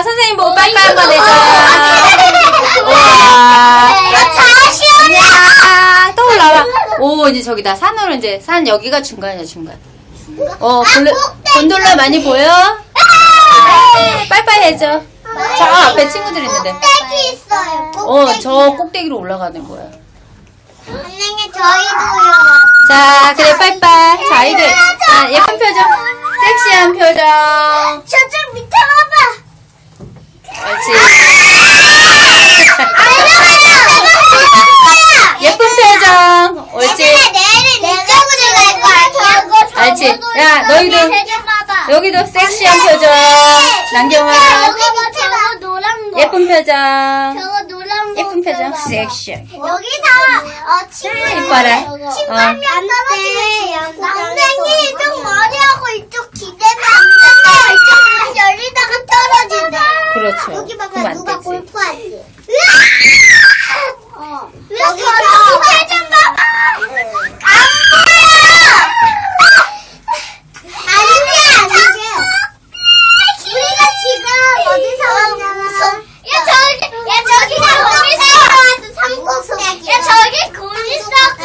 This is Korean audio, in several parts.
선생님 보고 빠이빠이 한번 해줘. 우와. 안녕. 또 올라와. 오, 이제 저기다. 산으로 이제, 산 여기가 중간이야, 중간. 곤돌라 많이 보여? 빠이빠이 해줘. 저 앞에 친구들 있는데. 꼭대기 있어요. 저 꼭대기로 올라가는 거야. 선생님, 저희도요. 자, 그래, 빠이빠이. 자, 아이들. 자, 예쁜 표정. 섹시한 표정. 저쪽 밑에 봐봐. 그렇지. 예쁜 표정. 옳지. 내일은 이쪽으로 갈 거 아니야? 알지? 야, 너희도 여기도 섹시한 표정. 남경아. 저거 노란 거. 예쁜 표정. 저거 노란 거. 예쁜 표정. 섹시한. 여기서 침을 이뻐라. 침만 떨어지면 선생님 이쪽 머리하고 이쪽 기대면 안 된다. 이쪽 열리다가 떨어진다. 그렇죠. 여기 봐봐. 그럼 안 누가 되지. 골프하지? 여기 밑에 좀 봐봐. 안 보여. 아니지. 우리가 지금 어디서 왔냐면 저기 곰 있었고.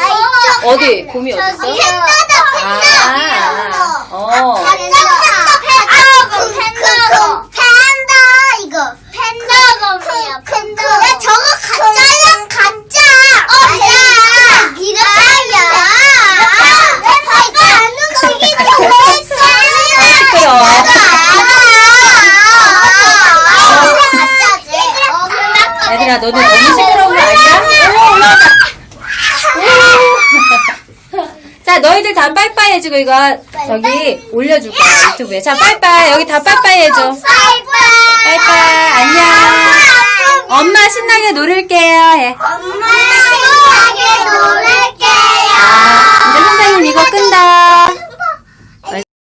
어디? 곰이 어딨어? 팬다곰이야. 야 저거 가짜야 가짜. 얘들아, 너네 너무 시끄러운 거 아니야? 올라온다. 자, 너희들 다 빠이빠이 해주고 이거 저기 올려줄 거야, 유튜브에. 자, 빠이빠이. 여기 다 빠이빠이 해줘. 빠이빠이. 안녕. 엄마 신나게 놀을게요. 해. 엄마 신나게 놀을게요. 이제 선생님 이거 끈다.